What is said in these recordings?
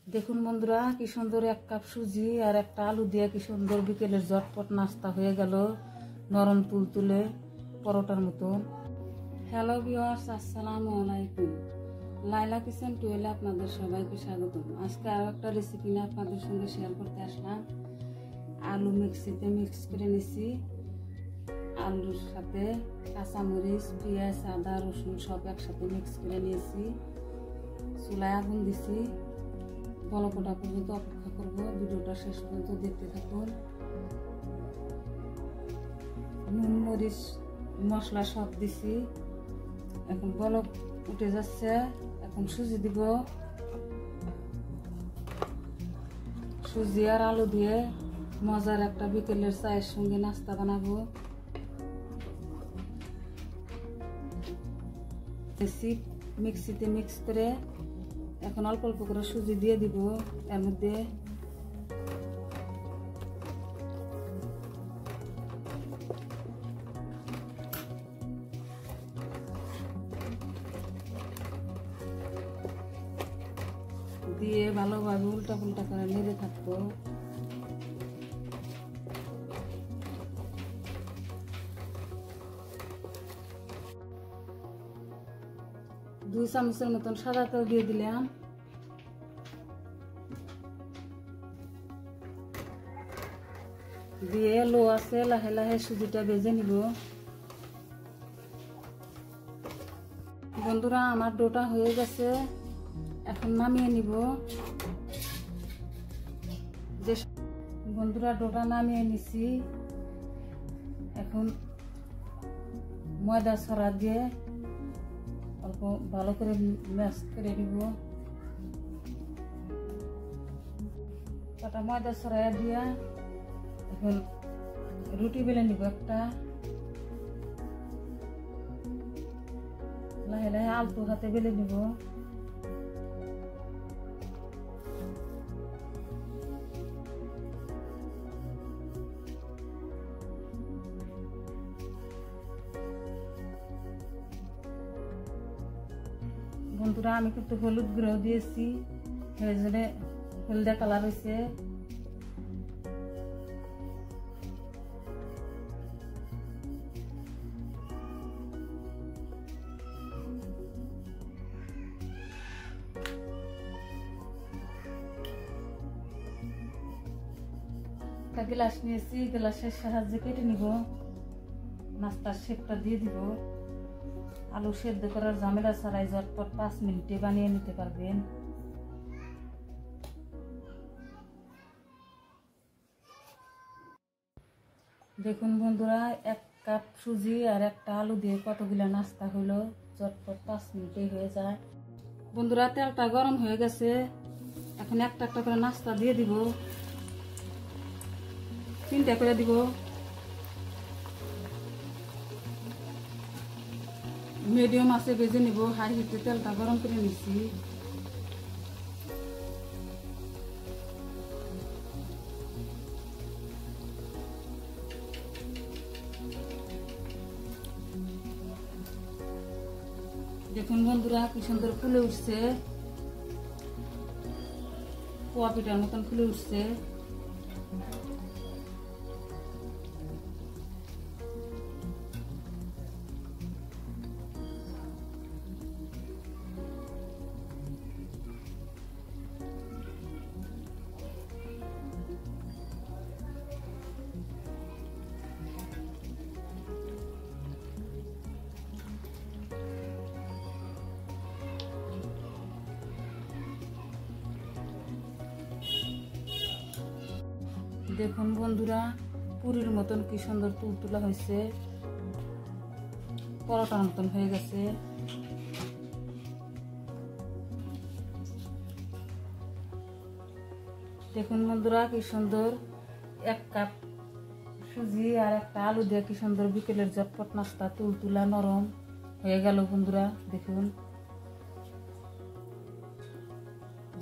দেখুন বন্ধুরা, কি সুন্দর 1 কাপ সুজি আর একটা আলু দিয়ে কি সুন্দর বিকেলের ঝটপট নাস্তা হয়ে গেল, নরম তুলতুলে পরোটার মতন। হ্যালো ভিউয়ার্স, আসসালামু আলাইকুম। লাইলা কিচেন টুয়েলে আপনাদের সবাইকে স্বাগতম। আজকে আরও একটা রেসিপি নিয়ে আপনাদের সঙ্গে শেয়ার করতে আসলাম। আলু মিক্সিতে মিক্স করে নিছি, আলুর সাথে কাঁচামরিচ, পেঁয়াজ, আদা, রসুন সব একসাথে মিক্স করে নিয়েছি। চুলায় আগুন দিছি, বলক ওঠা পর্যন্ত অপেক্ষা করব। ভিডিওটা শেষ পর্যন্ত দেখতে থাকুন। নুন, মরিচ, মশলা সব দিছি। এখন বলক উঠে যাচ্ছে, এখন সুজি দিব। সুজি আর আলু দিয়ে মজার একটা বিকেলের চায়ের সঙ্গে নাস্তা বানাবো। মিক্সিতে মিক্স করে এখন অল্প অল্প করে সুজি দিয়ে দিব। এর মধ্যে দিয়ে ভালোভাবে উল্টা পুল্টা করে নেড়ে থাকবো। দুই চামচের মতন সাদা তেল দিয়ে দিলাম। দিয়ে লো আছে লাহে লাহে সুজিটা ভেজে নিব। বন্ধুরা, আমার ডোটা হয়ে গেছে, এখন নামিয়ে নিব। বন্ধুরা, ডোটা নামিয়ে নিছি। এখন ময়দা ছড়া দিয়ে অল্প ভালো করে ম্যাশ করে নিব। কটা ময়দা ছড়াইয়া দিয়া এখন রুটি বেলে নিব একটা। লাহে লাহে আলতো হাতে বেলে নিব। বন্ধুরা, আমি কিন্তু হলুদ গুঁড়ো দিয়েছি, সেই জন্য হলদে কালার হয়েছে। একটা গ্লাস নিয়েছি, গ্লাসের সাহায্যে কেটে নিব। নাস্তার শেপটা দিয়ে দিব। আলু সেদ্ধ করার ঝামেলা ছাড়াই ঝটপট 5 মিনিটে বানিয়ে নিতে পারবেন। দেখুন বন্ধুরা, 1 কাপ সুজি আর একটা আলু দিয়ে কতগুলা নাস্তা হলো, ঝটপট 5 মিনিটে হয়ে যায়। বন্ধুরা, তেলটা গরম হয়ে গেছে, এখন একটা একটা করে নাস্তা দিয়ে দিব। 3টা করে দিব। মিডিয়াম আছে ভেজে নিব। হাই হিটে তেলটা গরম করে নিচ্ছি। দেখুন বন্ধুরা, কি সুন্দর ফুলে উঠছে, পোয়া পিঠার মতন ফুলে উঠছে। দেখুন বন্ধুরা, পুরীর মতন কি সুন্দর তুলতুলা হয়েছে, পরোটার মতন হয়ে গেছে। দেখুন বন্ধুরা, কি সুন্দর 1 কাপ সুজি আর একটা আলু দিয়ে কি সুন্দর বিকেলের ঝটপট নাস্তা তুলতুলা নরম হয়ে গেল। বন্ধুরা দেখুন,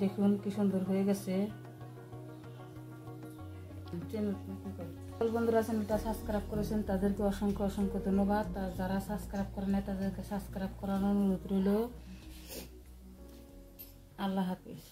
দেখুন কি সুন্দর হয়ে গেছে। বন্ধুরা, চ্যানেলটা সাবস্ক্রাইব করেছেন তাদেরকে অসংখ্য অসংখ্য ধন্যবাদ। আর যারা সাবস্ক্রাইব করেন তাদেরকে সাবস্ক্রাইব করার অনুরোধ রইল। আল্লাহ হাফেজ।